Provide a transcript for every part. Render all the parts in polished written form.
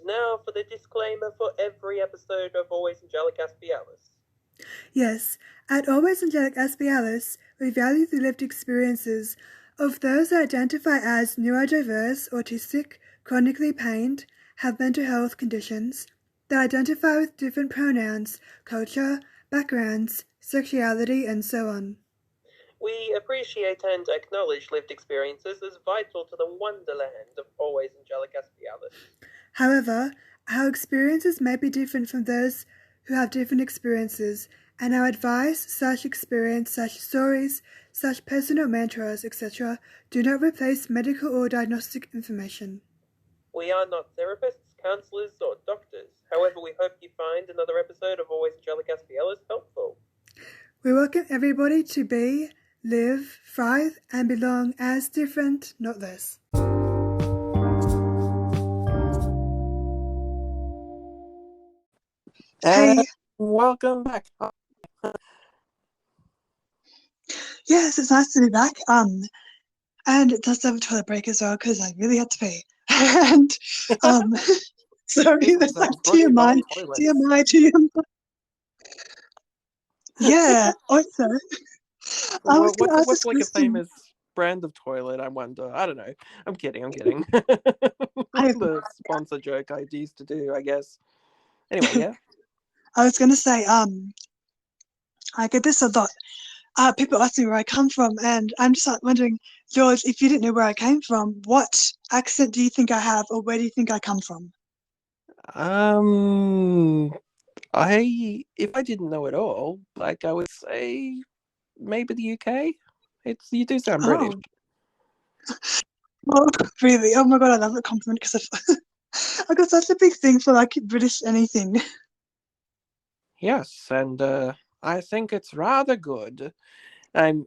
now for the disclaimer for every episode of Always Angelic Aspialis. Yes, at Always Angelic Aspialis, we value the lived experiences of those that identify as neurodiverse, autistic, chronically pained, have mental health conditions, that identify with different pronouns, culture, backgrounds, sexuality, and so on. We appreciate and acknowledge lived experiences as vital to the wonderland of Always Angelic Aspialis. However, our experiences may be different from those who have different experiences, and our advice, /experience, /stories, /personal mantras, etc. do not replace medical or diagnostic information. We are not therapists, counsellors, or doctors. However, we hope you find another episode of Always Angelic Aspialis helpful. We welcome everybody to be, live, thrive, and belong as different, not less. Hey. Welcome back. Yes, it's nice to be back. And it does have a toilet break as well because I really had to pee. And sorry, that's like TMI. Yeah. Also, what's like a famous brand of toilet? I wonder. I don't know. I'm kidding. The sponsor joke I used to do, I guess. Anyway, yeah. I was gonna say, I get this a lot. People ask me where I come from, and I'm just like wondering, George, if you didn't know where I came from, what accent do you think I have, or where do you think I come from? If I didn't know at all, like I would say maybe the UK. You do sound British. Oh, really? Oh my god, I love the compliment because I got such a big thing for like British anything. Yes, and I think it's rather good. I mean,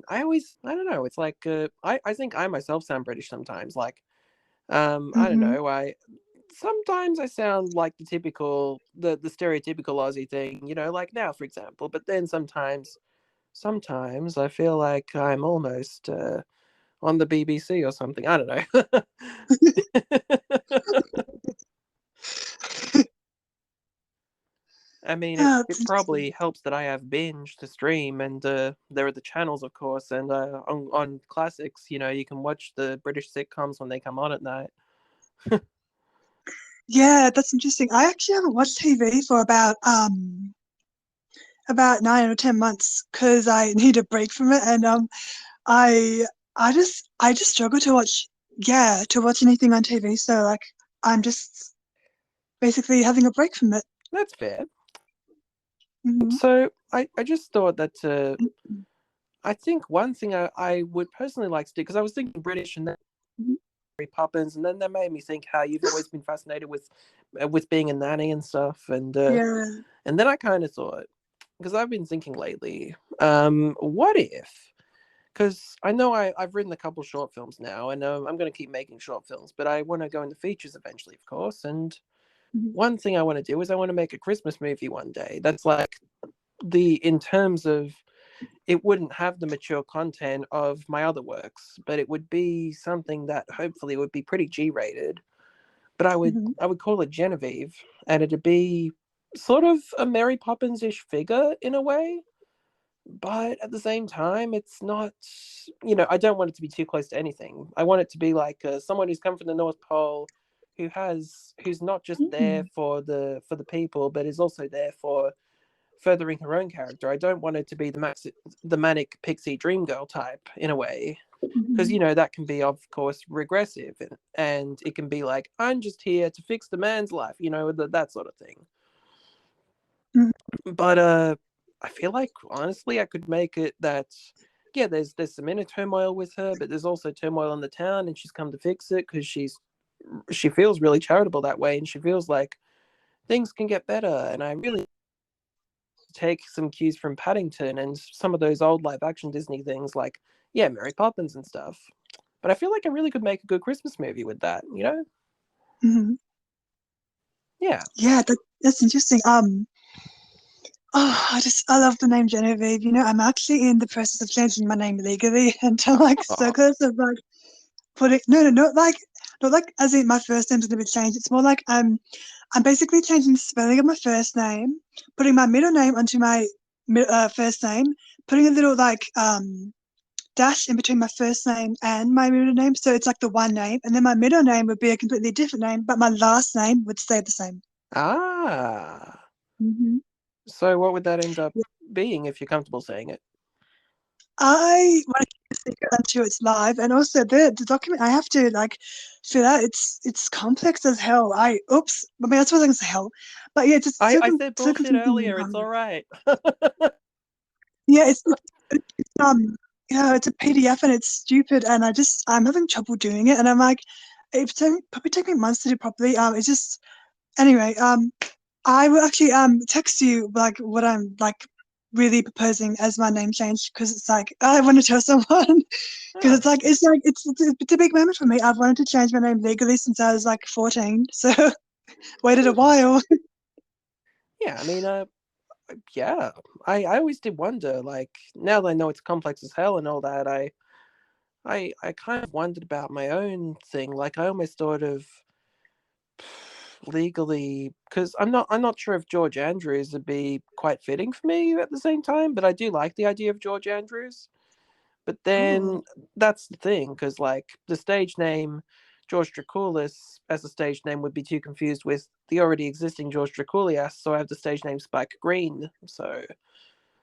I don't know. It's like I think I myself sound British sometimes. Like, I don't know. Sometimes I sound like the stereotypical Aussie thing, like now, for example. But then sometimes I feel like I'm almost on the BBC or something. I don't know. I mean, it probably helps that I have Binge to stream, and there are the channels, of course, and on classics, you can watch the British sitcoms when they come on at night. Yeah, that's interesting. I actually haven't watched TV for about 9 or 10 months because I need a break from it, and I just struggle to watch anything on TV. So like I'm just basically having a break from it. That's fair. So I just thought that I think one thing I would personally like to do, because I was thinking British and then Mary Poppins, and then that made me think how you've always been fascinated with being a nanny and stuff, and and then I kind of thought, because I've been thinking lately, what if? Because I know I've written a couple short films now, and I'm going to keep making short films, but I want to go into features eventually, of course. And one thing I want to do is I want to make a Christmas movie one day. That's like in terms of, it wouldn't have the mature content of my other works, but it would be something that hopefully would be pretty G-rated. But I would call it Genevieve, and it'd be sort of a Mary Poppins-ish figure in a way. But at the same time, it's not, I don't want it to be too close to anything. I want it to be like someone who's come from the North Pole, who's not just there for the people, but is also there for furthering her own character. I don't want it to be the manic pixie dream girl type in a way, because that can be, of course, regressive, and it can be like, I'm just here to fix the man's life, that sort of thing. But I feel like, honestly, I could make it that, yeah, there's some inner turmoil with her, but there's also turmoil in the town, and she's come to fix it because she feels really charitable that way, and she feels like things can get better. And I really take some cues from Paddington and some of those old live action Disney things, like, yeah, Mary Poppins and stuff. But I feel like I really could make a good Christmas movie with that, Yeah. Yeah, that's interesting. I love the name Genevieve. I'm actually in the process of changing my name legally, and I'm like so close of like putting. No, like not like as in my first name's going to be changed. It's more like I'm basically changing the spelling of my first name, putting my middle name onto my first name, putting a little like dash in between my first name and my middle name, so it's like the one name, and then my middle name would be a completely different name, but my last name would stay the same. Ah. Mm-hmm. So what would that end up being if you're comfortable saying it? I want to keep it secret until it's live, and also the document I have to like fill out. It's complex as hell. Oops. I mean, that's what I was hell, but yeah, just I said so bullshit confusing. earlier. It's all right. Yeah, it's it's a PDF and it's stupid, and I'm having trouble doing it, and I'm like, it's probably take me months to do properly. It's just anyway. I will actually text you like what I'm like really proposing as my name change, because it's like I want to tell someone because it's a big moment for me. I've wanted to change my name legally since I was like 14, so waited a while. Yeah, I mean, yeah, I always did wonder. Like now that I know it's complex as hell and all that, I kind of wondered about my own thing. Like I almost thought of legally, because I'm not sure if George Andrews would be quite fitting for me at the same time, but I do like the idea of George Andrews. But Oh, then that's the thing, because like the stage name George Dracoulis as a stage name would be too confused with the already existing George Dracoulias, so I have the stage name Spike Green. So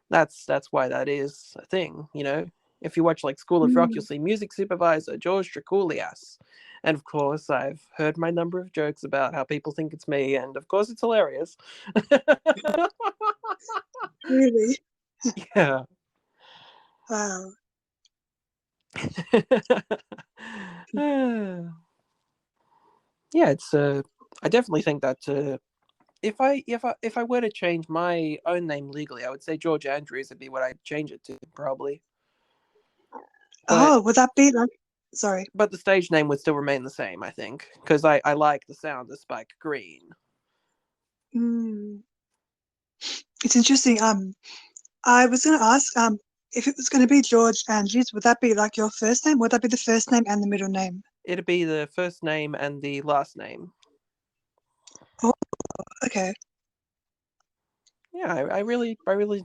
that's why that is a thing, you know. If you watch like School of Rock, you'll see music supervisor George Dracoulias. And of course, I've heard my number of jokes about how people think it's me, and of course, it's hilarious. really? Yeah. Wow. Yeah, it's I definitely think that if I were to change my own name legally, I would say George Andrews would be what I'd change it to probably. But Oh, would that be like? Sorry. but the stage name would still remain the same, I think, because I like the sound of Spike Green. Mm. It's interesting. I was going to ask, if it was going to be George Andrews, would that be like your first name? Would that be the first name and the middle name? It'd be the first name and the last name. Oh, okay. Yeah, I really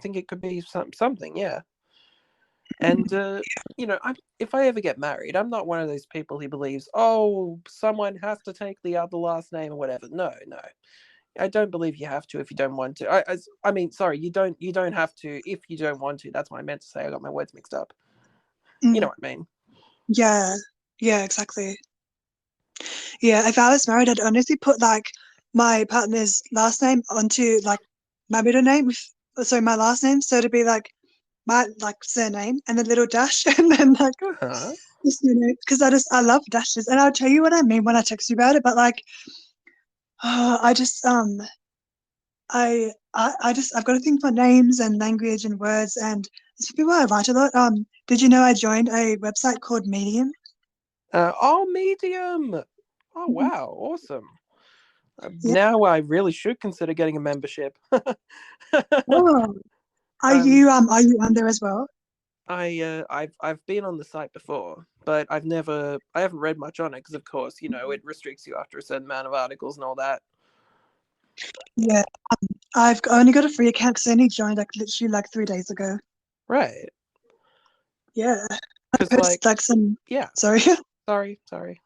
think it could be something. Yeah, and if I ever get married, I'm not one of those people who believes, oh, someone has to take the other last name or whatever. No, no, I don't believe you have to if you don't want to. I mean, sorry, you don't have to if you don't want to. That's what I meant to say. I got my words mixed up. You know Mm, what I mean? yeah, yeah, exactly. Yeah, if I was married, I'd honestly put like my partner's last name onto like my middle name, so my last name, so to be like my like surname and a little dash, and then like Uh-huh. because I love dashes, and I'll tell you what I mean when I text you about it. But like, I just I've got to think for names and language and words, and it's people I write a lot. Did you know I joined a website called Medium? Oh, Medium. Oh, Mhm. wow, awesome. Yeah. Now I really should consider getting a membership. Oh, um, are you on there as well? I've been on the site before, but I haven't read much on it because, of course, it restricts you after a certain amount of articles and all that. Yeah. I've only got a free account because I only joined like literally like 3 days ago. Right. Yeah. I Because, like, posted like some. yeah. Sorry. Sorry.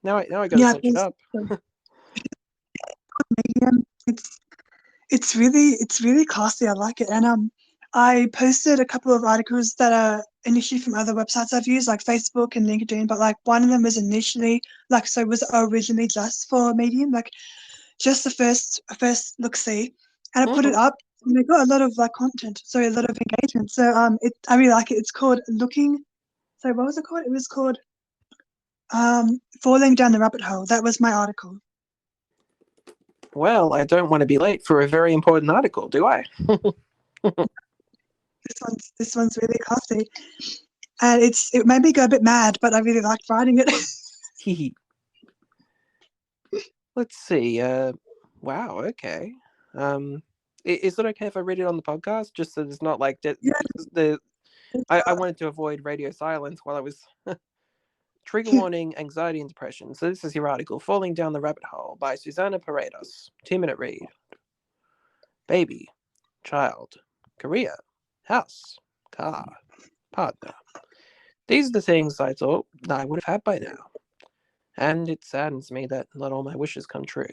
Now I got to Yeah, I search it posted up. Medium. It's really classy. I like it. And I posted a couple of articles that are initially from other websites I've used, like Facebook and LinkedIn, but like one of them was initially like so was originally just for Medium, like just the first look see. And I put it Hmm. up and I got a lot of like content, so a lot of engagement. So I really like it. It's called Looking. So what was it called? It was called Falling Down the Rabbit Hole. That was my article. Well, I don't want to be late for a very important article, do I? This one's really classy. And it made me go a bit mad, but I really liked writing it. Let's see. Wow. Okay. Um, is it okay if I read it on the podcast, just so there's not like Yeah, the I wanted to avoid radio silence while I was Trigger warning, anxiety and depression. So this is your article, Falling Down the Rabbit Hole by Susannah-Mariee. 2-minute read. Baby, child, career, house, car, partner. These are the things I thought I would have had by now. And it saddens me that not all my wishes come true.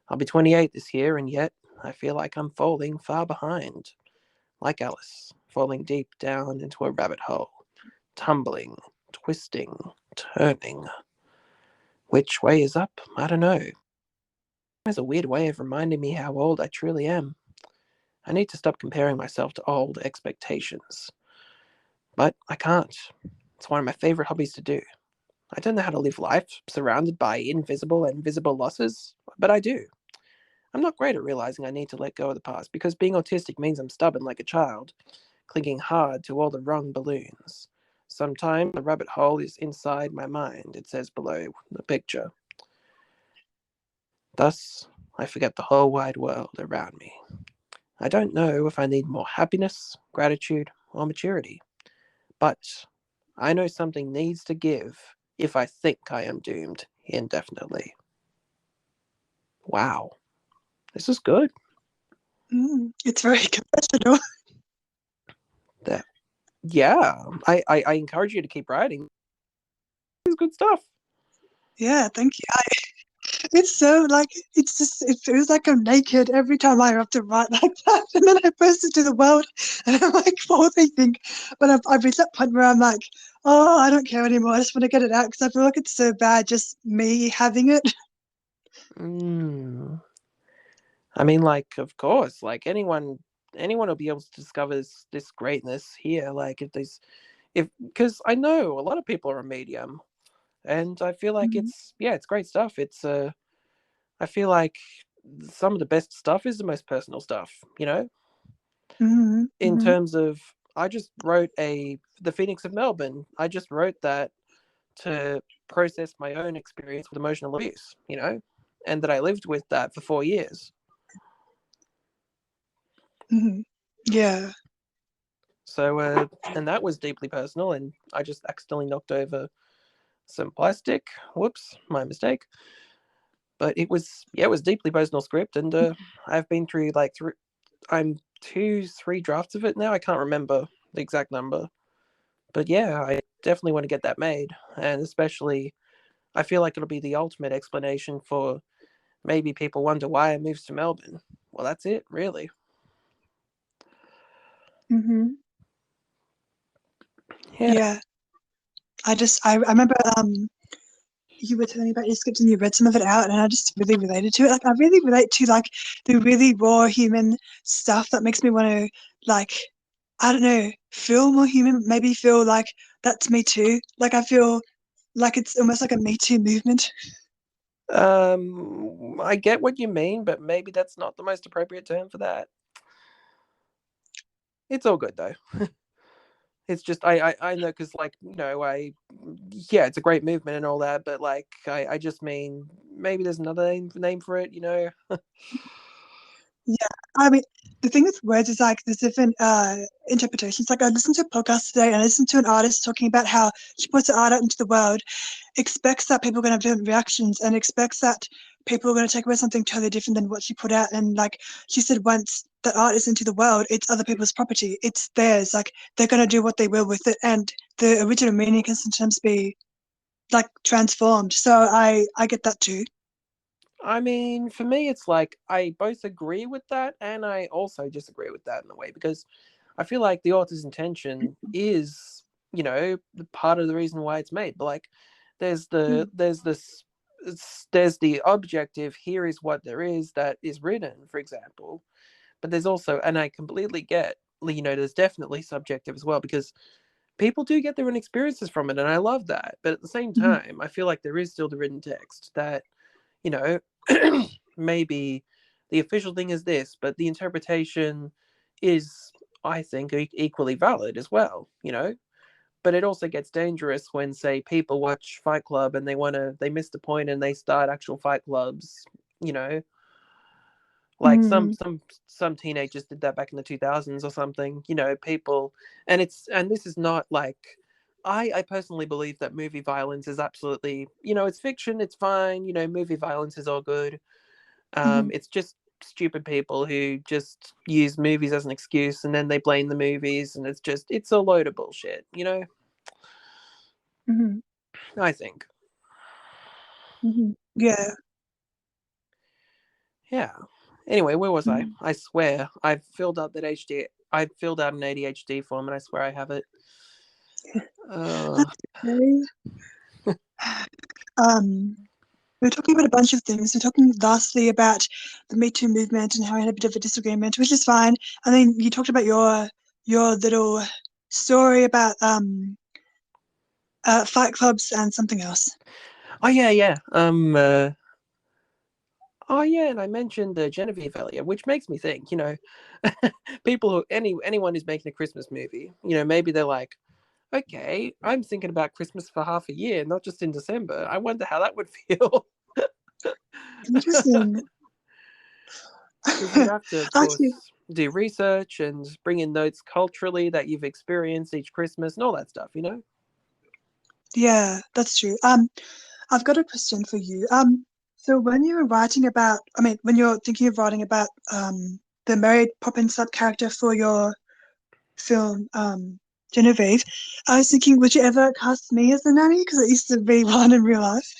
I'll be 28 this year, and yet I feel like I'm falling far behind. Like Alice, falling deep down into a rabbit hole. Tumbling, twisting, turning. Which way is up? I don't know. There's a weird way of reminding me how old I truly am. I need to stop comparing myself to old expectations. But I can't. It's one of my favorite hobbies to do. I don't know how to live life surrounded by invisible and visible losses, but I do. I'm not great at realizing I need to let go of the past because being autistic means I'm stubborn like a child, clinging hard to all the wrong balloons. Sometimes the rabbit hole is inside my mind, it says below the picture. Thus, I forget the whole wide world around me. I don't know if I need more happiness, gratitude, or maturity, but I know something needs to give if I think I am doomed indefinitely. Wow. This is good. It's very confessional. Yeah, I encourage you to keep writing. It's good stuff. Yeah, thank you. It's so like it's just it feels like I'm naked every time I have to write like that, and then I post it to the world, and I'm like, what will they think? But I've reached that point where I'm like, oh, I don't care anymore. I just want to get it out because I feel like it's so bad just me having it. I mean, like, of course, like anyone will be able to discover this greatness here. Like, because I know a lot of people are a medium, and I feel like it's great stuff. I feel like some of the best stuff is the most personal stuff, you know? In terms of, I just wrote the Phoenix of Melbourne. I just wrote that to process my own experience with emotional abuse, you know? And that I lived with that for 4 years. Yeah. So, and that was deeply personal, and I just accidentally knocked over some plastic. Whoops, my mistake. But it was deeply personal script, and I've been through I'm 3 drafts of it now. I can't remember the exact number, but yeah, I definitely want to get that made, and especially, I feel like it'll be the ultimate explanation for maybe people wonder why I moved to Melbourne. Well, that's it, really. Yeah. I remember you were telling me about your script and you read some of it out, and I just really related to it. Like, I really relate to like the really raw human stuff that makes me want to, like, I don't know, feel more human, maybe feel like that's me too. Like, I feel like it's almost like a Me Too movement. I get what you mean, but maybe that's not the most appropriate term for that. It's all good though. It's just I know, because like, you know, it's a great movement and all that, but like I just mean maybe there's another name for it, you know. Yeah, I mean, the thing with words is like there's different interpretations. Like, I listened to a podcast today and I listened to an artist talking about how she puts her art out into the world, expects that people are going to have different reactions, and expects that people are going to take away something totally different than what she put out. And like she said, once the art is into the world, it's other people's property. It's theirs. Like, they're going to do what they will with it, and the original meaning can sometimes be like transformed. So I get that too. I mean, for me, it's like I both agree with that and I also disagree with that in a way, because I feel like the author's intention is, you know, part of the reason why it's made. But like, there's the objective. Here is what there is that is written, for example. But there's also, and I completely get, you know, there's definitely subjective as well, because people do get their own experiences from it, and I love that. But at the same time, I feel like there is still the written text that, you know, maybe the official thing is this, but the interpretation is, I think, equally valid as well, you know. But it also gets dangerous when, say, people watch Fight Club and they miss the point and they start actual fight clubs, you know. Like some teenagers did that back in the 2000s or something, you know. People, and this is not like I personally believe that movie violence is absolutely, it's fiction, it's fine, movie violence is all good. It's just stupid people who just use movies as an excuse, and then they blame the movies, and it's a load of bullshit, I think. Yeah. Yeah. Anyway, where was I? I swear I've filled out that HD. I filled out an ADHD form, and I swear I have it. We're talking about a bunch of things. We're talking lastly about the Me Too movement and how we had a bit of a disagreement, which is fine. And then you talked about your little story about fight clubs and something else. Oh yeah. Oh yeah, and I mentioned Genevieve earlier, which makes me think, people anyone who's making a Christmas movie, maybe they're like, okay, I'm thinking about Christmas for half a year, not just in December. I wonder how that would feel. Interesting. Because you have to, of course, do research and bring in notes culturally that you've experienced each Christmas and all that stuff, Yeah, that's true. I've got a question for you. So when you were writing about, when you're thinking of writing about the Mary Poppins sub character for your film, Genevieve, I was thinking, would you ever cast me as the nanny? Because I used to be one in real life.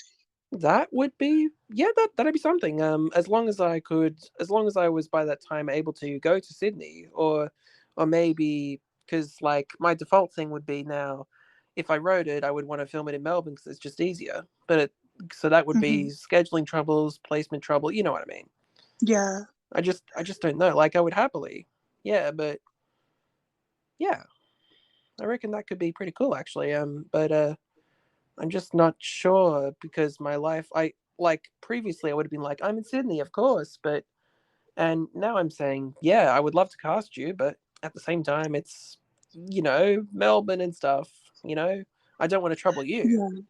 That would be, yeah, that'd be something. As long as I was by that time able to go to Sydney, or maybe, because like my default thing would be now, if I wrote it, I would want to film it in Melbourne because it's just easier. So that would be scheduling troubles, placement trouble. You know what I mean? Yeah. I just don't know. Like I would happily, yeah, but yeah, I reckon that could be pretty cool actually. But I'm just not sure because my life, previously I would have been like, I'm in Sydney, of course, and now I'm saying, yeah, I would love to cast you, but at the same time, it's, Melbourne and stuff, I don't want to trouble you. Yeah.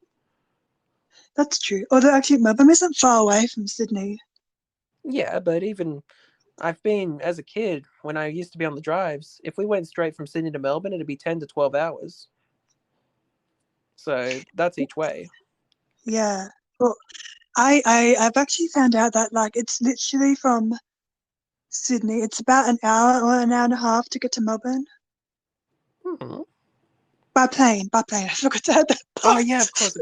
That's true. Although actually Melbourne isn't far away from Sydney. Yeah, but even I've been, as a kid, when I used to be on the drives, if we went straight from Sydney to Melbourne, it'd be 10 to 12 hours. So that's each way. Yeah. Well, I've actually found out that like it's literally from Sydney. It's about an hour or an hour and a half to get to Melbourne. By plane. I forgot to add that part. Oh yeah, of course.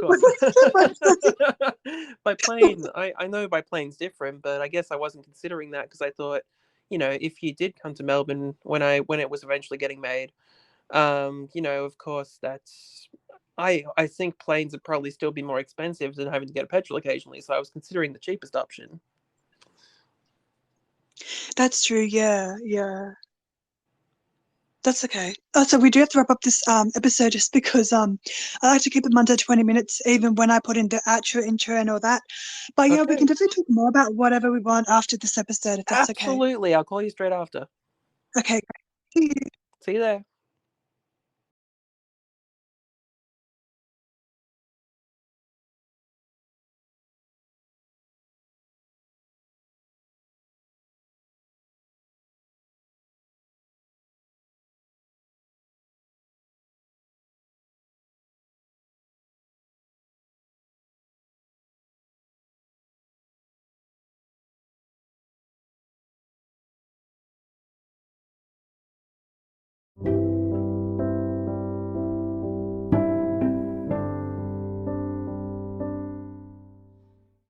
By plane, I know by plane's different, but I guess I wasn't considering that because I thought, if you did come to Melbourne when it was eventually getting made, of course that's. I think planes would probably still be more expensive than having to get a petrol occasionally, so I was considering the cheapest option. That's true. Yeah. That's okay. Oh, so we do have to wrap up this episode just because I like to keep them under 20 minutes, even when I put in the outro, intro, and all that. But yeah, we can definitely talk more about whatever we want after this episode, if that's okay. Absolutely. I'll call you straight after. Okay, great. See you there.